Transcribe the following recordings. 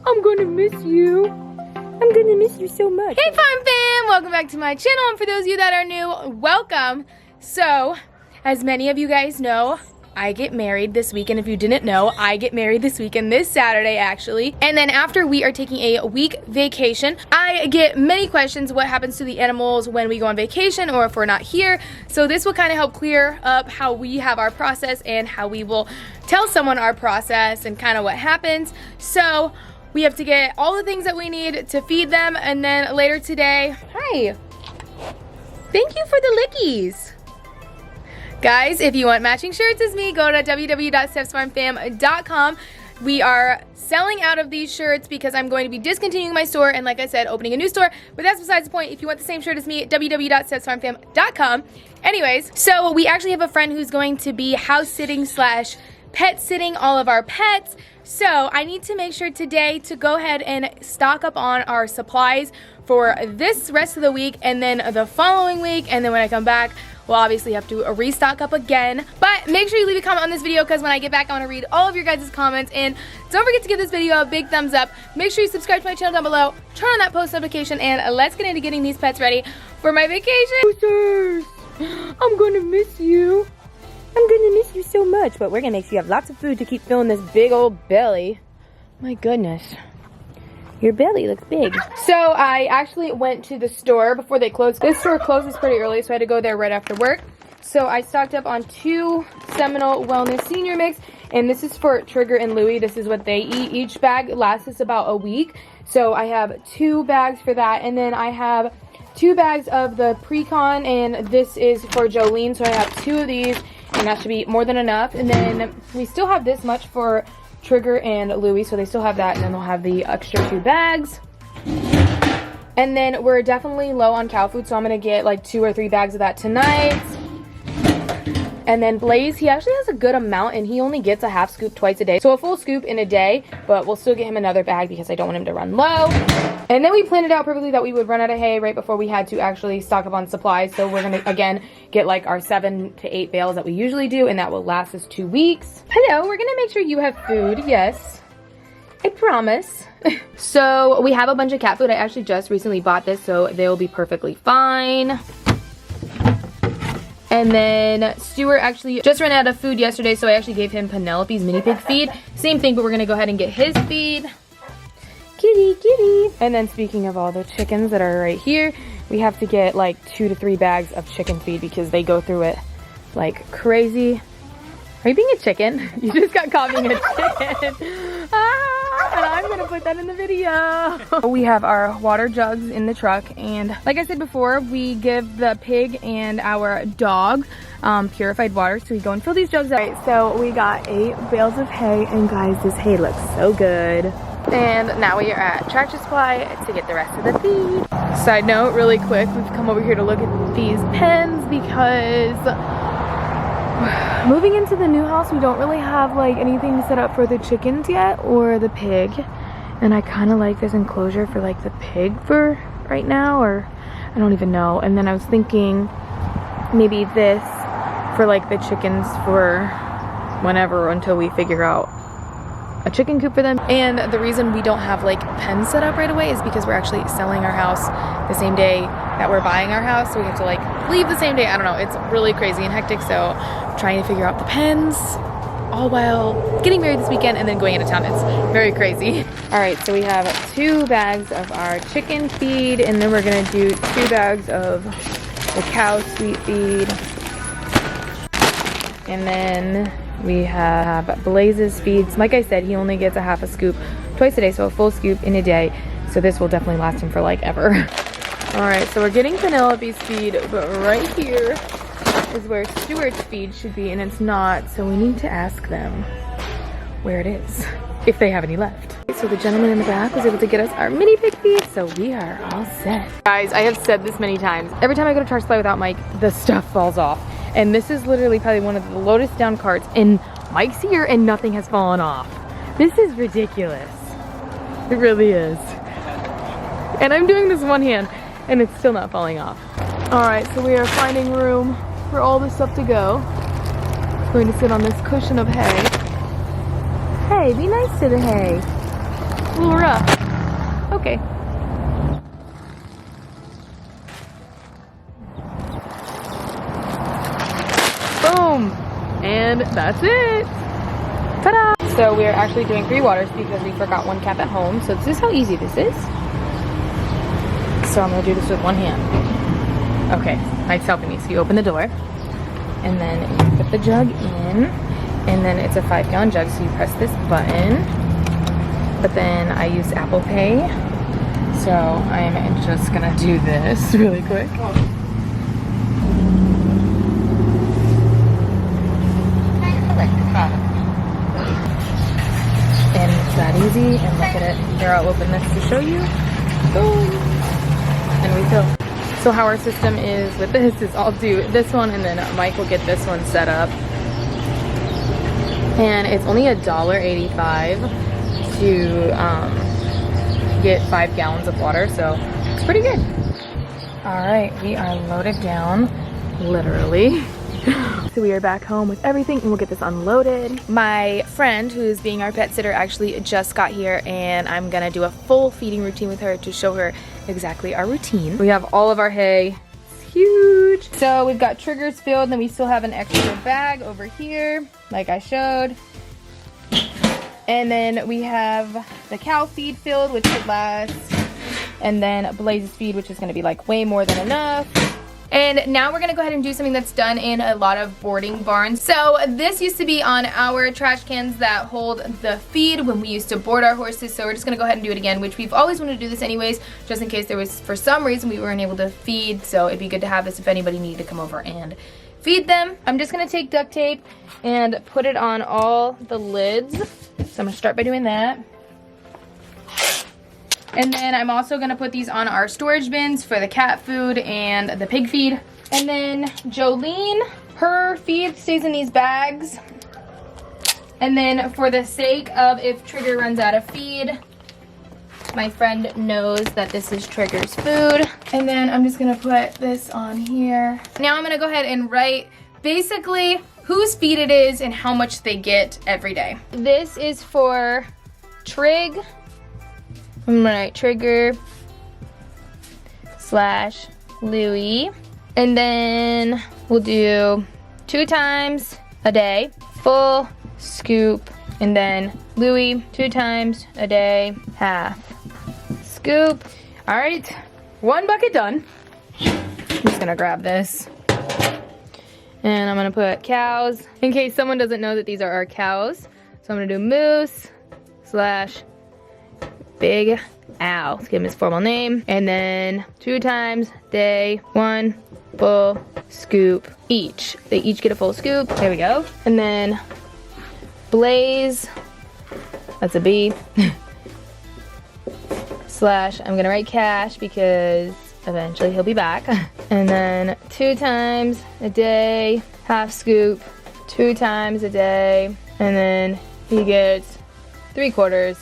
I'm gonna miss you. I'm gonna miss you so much. Hey farm fam, welcome back to my channel, and for those of you that are new, welcome. So, as many of you guys know, I get married this weekend. If you didn't know, I get married this weekend, this Saturday actually. And then after we are taking a week vacation, I get many questions what happens to the animals when we go on vacation or if we're not here. So this will kind of help clear up how we have our process and how we will tell someone our process and kind of what happens. So we have to get all the things that we need to feed them, and then later today, hi, thank you for the lickies. Guys, if you want matching shirts as me, go to www.stepsfarmfam.com. We are selling out of these shirts because I'm going to be discontinuing my store and, like I said, opening a new store. But that's besides the point. If you want the same shirt as me, www.stepsfarmfam.com. Anyways, so we actually have a friend who's going to be house sitting / pet sitting all of our pets. So I need to make sure today to go ahead and stock up on our supplies for this rest of the week and then the following week. And then when I come back, we'll obviously have to restock up again. But make sure you leave a comment on this video because when I get back, I want to read all of your guys' comments. And don't forget to give this video a big thumbs up. Make sure you subscribe to my channel down below. Turn on that post notification, and let's get into getting these pets ready for my vacation. Boosters, I'm gonna miss you. I'm gonna miss you so much, but we're gonna make sure you have lots of food to keep filling this big old belly. My goodness. Your belly looks big. So I actually went to the store before they closed. This store closes pretty early, so I had to go there right after work. So I stocked up on 2 Seminole Wellness Senior Mix, and this is for Trigger and Louie. This is what they eat. Each bag lasts us about a week. So I have 2 bags for that, and then I have 2 bags of the Precon, and this is for Jolene. So I have 2 of these, and that should be more than enough. And then we still have this much for Trigger and Louie, so they still have that, and then they'll have the extra 2 bags. And then we're definitely low on cow food, so I'm gonna get like 2 or 3 bags of that tonight. And then Blaze, he actually has a good amount, and he only gets a half scoop twice a day, so a full scoop in a day, but we'll still get him another bag because I don't want him to run low. And then we planned it out perfectly that we would run out of hay right before we had to actually stock up on supplies, so we're gonna again get like our 7 to 8 bales that we usually do, and that will last us 2 weeks. Hello, we're gonna make sure you have food. Yes, I promise. So we have a bunch of cat food. I actually just recently bought this, so they will be perfectly fine. And then Stuart actually just ran out of food yesterday, so I actually gave him Penelope's mini pig feed. Same thing, but we're gonna go ahead and get his feed. Kitty, kitty. And then speaking of all the chickens that are right here, we have to get like 2 to 3 bags of chicken feed because they go through it like crazy. Are you being a chicken? You just got caught being a chicken. And I'm gonna put that in the video. We have our water jugs in the truck, and like I said before, we give the pig and our dog purified water, so we go and fill these jugs up. All right, so we got 8 bales of hay, and guys, this hay looks so good. And now we are at Tractor Supply to get the rest of the feed. Side note, really quick, we've come over here to look at these pens because moving into the new house, we don't really have like anything set up for the chickens yet or the pig, and I kind of like this enclosure for like the pig for right now, or I don't even know. And then I was thinking maybe this for like the chickens for whenever, until we figure out a chicken coop for them. And the reason we don't have like pens set up right away is because we're actually selling our house the same day that we're buying our house, so we have to like leave the same day. I don't know, it's really crazy and hectic, so I'm trying to figure out the pens all while getting married this weekend and then going into town. It's very crazy. All right, so we have 2 bags of our chicken feed, and then we're gonna do 2 bags of the cow sweet feed, and then we have Blaze's feeds. Like I said, he only gets a half a scoop twice a day, so a full scoop in a day. So this will definitely last him for like ever. All right, so we're getting Penelope's feed, but right here is where Stuart's feed should be, and it's not. So we need to ask them where it is, if they have any left. So the gentleman in the back was able to get us our mini pig feed, so we are all set. Guys, I have said this many times. Every time I go to Tractor Supply without Mike, the stuff falls off. And this is literally probably one of the lowest down carts, and Mike's here and nothing has fallen off. This is ridiculous. It really is. And I'm doing this one hand and it's still not falling off. All right, so we are finding room for all this stuff to go. It's going to sit on this cushion of hay. Hey, be nice to the hay. a little rough. Okay. Boom! And that's it! Ta-da! So we're actually doing 3 waters because we forgot 1 cap at home. So this is how easy this is. So I'm gonna do this with 1 hand. Okay, Mike's helping me. So you open the door, and then you put the jug in, and then it's a 5-gallon jug, so you press this button. But then I use Apple Pay, so I'm just gonna do this really quick. And it's that easy, and look at it. Here, I'll open this to show you. Boom! And we fill. So how our system is with this is I'll do this one, and then Mike will get this one set up. And it's only $1.85 to get 5 gallons of water, so it's pretty good. All right, we are loaded down, literally. So we are back home with everything, and we'll get this unloaded. My friend, who's being our pet sitter, actually just got here, and I'm gonna do a full feeding routine with her to show her exactly our routine. We have all of our hay. It's huge. So we've got triggers filled, and then we still have an extra bag over here, like I showed. And then we have the cow feed filled, which should last. And then Blaze's feed, which is gonna be like way more than enough. And now we're gonna go ahead and do something that's done in a lot of boarding barns. So this used to be on our trash cans that hold the feed when we used to board our horses. So we're just gonna go ahead and do it again, which we've always wanted to do this anyways, just in case there was, for some reason, we weren't able to feed. So it'd be good to have this if anybody needed to come over and feed them. I'm just gonna take duct tape and put it on all the lids. So I'm gonna start by doing that. And then I'm also gonna put these on our storage bins for the cat food and the pig feed. And then Jolene, her feed stays in these bags. And then for the sake of if Trigger runs out of feed, my friend knows that this is Trigger's food. And then I'm just gonna put this on here. Now I'm gonna go ahead and write basically whose feed it is and how much they get every day. This is for Trig. I'm gonna write Trigger / Louie. And then we'll do 2 times a day, full scoop, and then Louie 2 times a day, half scoop. All right, 1 bucket done. I'm just gonna grab this. And I'm gonna put cows, in case someone doesn't know that these are our cows. So I'm gonna do Moose / Big Al, let's give him his formal name. And then 2 times day, 1 full scoop each. They each get a full scoop. There we go. And then Blaze, that's a B, / I'm gonna write Cash because eventually he'll be back. And then 2 times a day, half scoop, 2 times a day, and then he gets 3/4.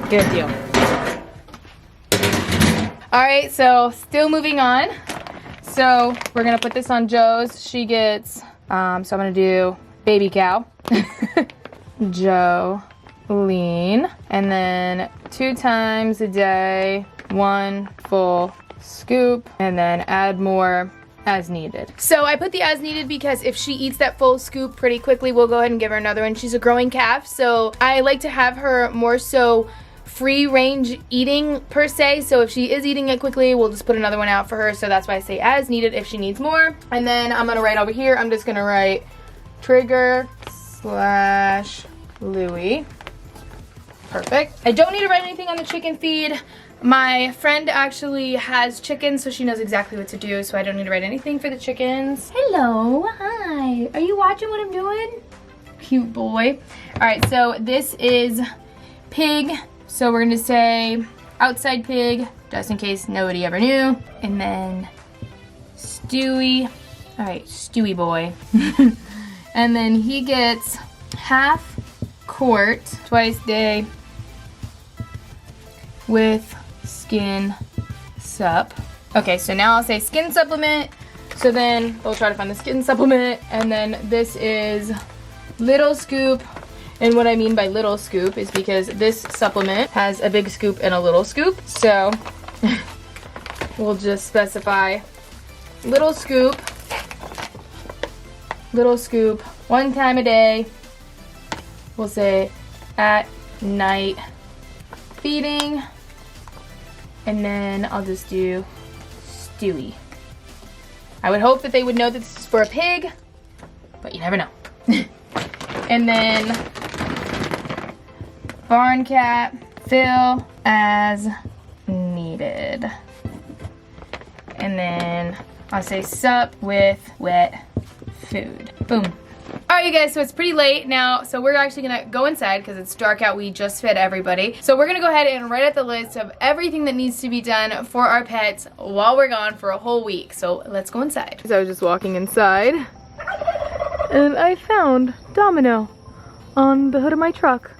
Good deal. All right, so still moving on. So we're gonna put this on Joe's. She gets, so I'm gonna do baby cow, Jolene, and then 2 times a day, 1 full scoop, and then add more as needed. So I put the as needed because if she eats that full scoop pretty quickly, we'll go ahead and give her another one. She's a growing calf, so I like to have her more so free range eating per se. So if she is eating it quickly, we'll just put another one out for her. So that's why I say as needed if she needs more. And then I'm gonna write over here, I'm just gonna write Trigger / Louie. Perfect. I don't need to write anything on the chicken feed. My friend actually has chickens, so she knows exactly what to do, so I don't need to write anything for the chickens. Hello, hi. Are you watching what I'm doing? Cute boy. All right, so this is pig. So we're gonna say outside pig, just in case nobody ever knew. And then Stewie, all right, Stewie boy. And then he gets half quart twice a day with skin sup. Okay, so now I'll say skin supplement. So then we'll try to find the skin supplement. And then this is little scoop. And what I mean by little scoop is because this supplement has a big scoop and a little scoop. So we'll just specify little scoop, one time a day. We'll say at night feeding, and then I'll just do Stewie. I would hope that they would know that this is for a pig, but you never know. And then barn cat, fill as needed. And then I'll say sup with wet food. Boom. Alright, you guys, so it's pretty late now, so we're actually gonna go inside because it's dark out. We just fed everybody. So we're gonna go ahead and write out the list of everything that needs to be done for our pets while we're gone for a whole week. So let's go inside. So I was just walking inside and I found Domino on the hood of my truck.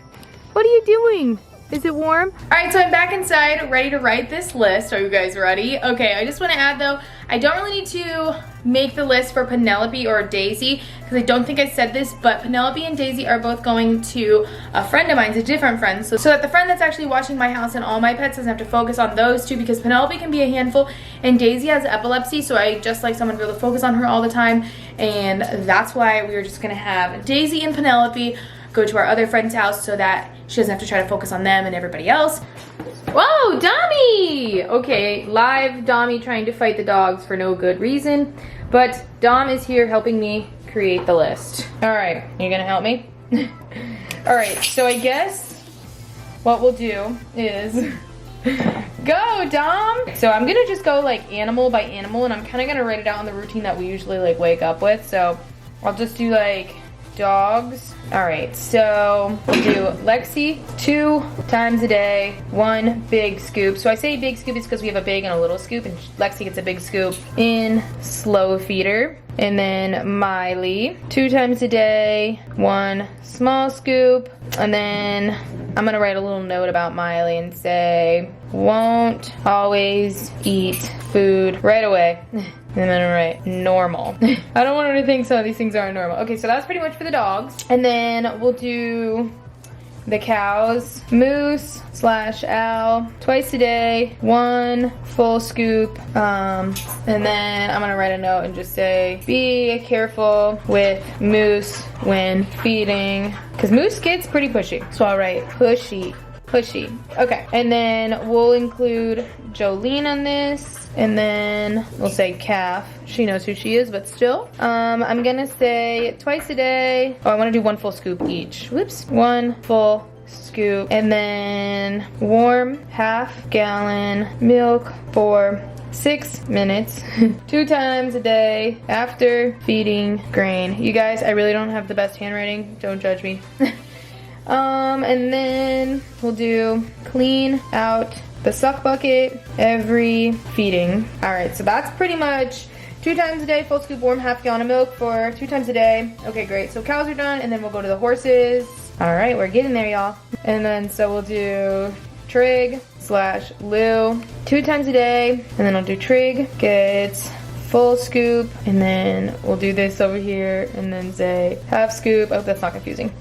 What are you doing? Is it warm? Alright, so I'm back inside, ready to write this list. Are you guys ready? Okay, I just want to add though, I don't really need to make the list for Penelope or Daisy, because I don't think I said this, but Penelope and Daisy are both going to a friend of mine's, a different friend, so that the friend that's actually watching my house and all my pets doesn't have to focus on those two, because Penelope can be a handful, and Daisy has epilepsy, so I just like someone to be able to focus on her all the time, and that's why we were just going to have Daisy and Penelope go to our other friend's house so that she doesn't have to try to focus on them and everybody else. Whoa, Dommy! Okay, live Dommy trying to fight the dogs for no good reason, but Dom is here helping me create the list. All right, you gonna help me? All right, so I guess what we'll do is go, Dom! So I'm gonna just go like animal by animal, and I'm kind of gonna write it out on the routine that we usually like wake up with. So I'll just do like dogs. All right, so we'll do Lexi 2 times a day, 1 big scoop. So I say big scoop is because we have a big and a little scoop, and Lexi gets a big scoop in slow feeder. And then Miley 2 times a day, 1 small scoop. And then I'm gonna write a little note about Miley and say won't always eat food right away. And then I'm write normal. I don't want her to think some of these things aren't normal. Okay, so that's pretty much for the dogs. And then we'll do the cows. Moose / Al, twice a day, 1 full scoop. And then I'm gonna write a note and just say, be careful with Moose when feeding. Cause Moose gets pretty pushy. So I'll write pushy. Okay, and then we'll include Jolene on this, and then we'll say calf. She knows who she is, but still. I'm gonna say twice a day. Oh, I wanna do 1 full scoop each. Whoops. 1 full scoop, and then warm ½ gallon milk for 6 minutes, 2 times a day after feeding grain. You guys, I really don't have the best handwriting. Don't judge me. And then we'll do clean out the suck bucket every feeding. All right, so that's pretty much 2 times a day, full scoop, warm ½ gallon of milk for 2 times a day. Okay, great. So cows are done, and then we'll go to the horses. All right, we're getting there, y'all. And then so we'll do Trig / Lou 2 times a day, and then I'll do Trig gets full scoop, and then we'll do this over here and then say ½ scoop. Oh, that's not confusing.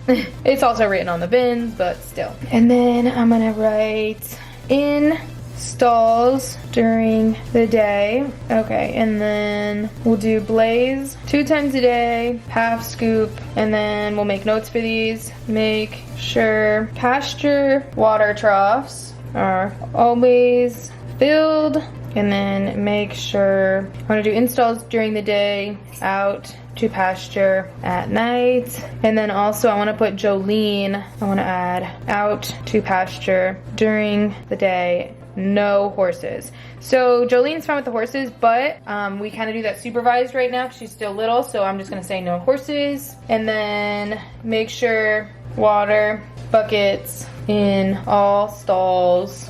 It's also written on the bins, but still. And then I'm gonna write in stalls during the day. Okay, and then we'll do Blaze 2 times a day, ½ scoop, and then we'll make notes for these. Make sure pasture water troughs are always filled, and then make sure I want to do installs during the day, out to pasture at night. And then also I want to put Jolene, I want to add out to pasture during the day, no horses. So Jolene's fine with the horses, but we kind of do that supervised right now because she's still little, so I'm just going to say no horses. And then make sure water buckets in all stalls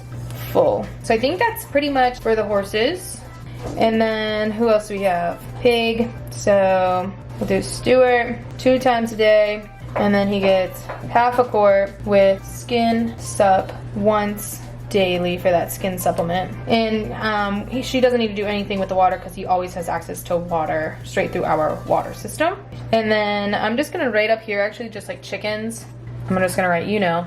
full. So I think that's pretty much for the horses. And then who else do we have? Pig. So we'll do Stuart 2 times a day, and then he gets ½ a quart with skin sup once daily for that skin supplement. And she doesn't need to do anything with the water because he always has access to water straight through our water system. And then I'm just gonna write up here actually just like chickens. I'm just gonna write, you know,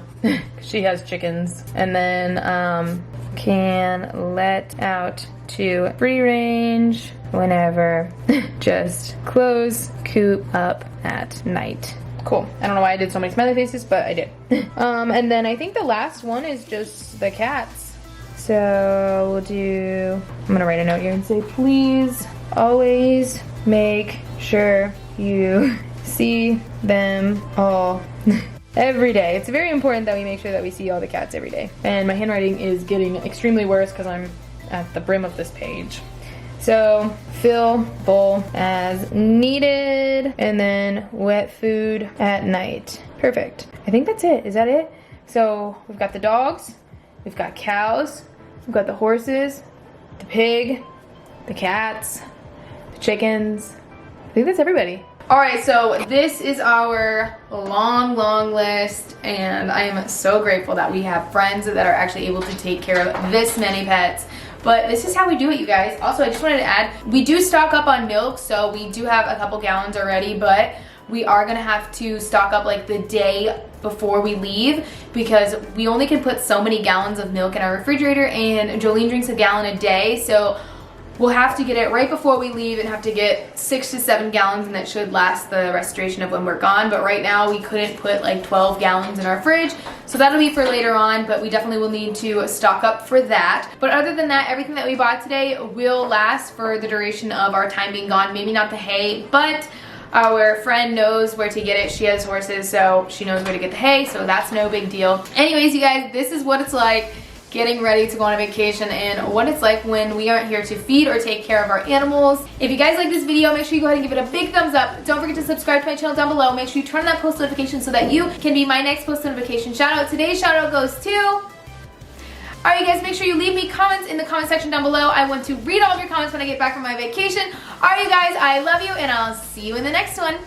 she has chickens. And then can let out to free range whenever. Just close coop up at night. Cool. I don't know why I did so many smiley faces, but I did. And then I think the last one is just the cats. So we'll do, I'm gonna write a note here and say, please always make sure you see them all every day. It's very important that we make sure that we see all the cats every day. And my handwriting is getting extremely worse because I'm at the brim of this page. So fill bowl as needed, and then wet food at night. Perfect. I think that's it. Is that it? So we've got the dogs, we've got cows, we've got the horses, the pig, the cats, the chickens. I think that's everybody. All right, so this is our long list, and I am so grateful that we have friends that are actually able to take care of this many pets. But this is how we do it, you guys. Also, I just wanted to add, we do stock up on milk, so we do have a couple gallons already, but we are gonna have to stock up like the day before we leave because we only can put so many gallons of milk in our refrigerator, and Jolene drinks a gallon a day, so we'll have to get it right before we leave and have to get 6 to 7 gallons, and that should last the restoration of when we're gone. But right now we couldn't put like 12 gallons in our fridge, so that'll be for later on, but we definitely will need to stock up for that. But other than that, everything that we bought today will last for the duration of our time being gone. Maybe not the hay, but our friend knows where to get it. She has horses, so she knows where to get the hay, so that's no big deal. Anyways, you guys, this is what it's like getting ready to go on a vacation and what it's like when we aren't here to feed or take care of our animals. If you guys like this video, make sure you go ahead and give it a big thumbs up. Don't forget to subscribe to my channel down below. Make sure you turn on that post notification so that you can be my next post notification shout out. Today's shout out goes to... Alright, you guys, make sure you leave me comments in the comment section down below. I want to read all of your comments when I get back from my vacation. Alright, you guys, I love you, and I'll see you in the next one.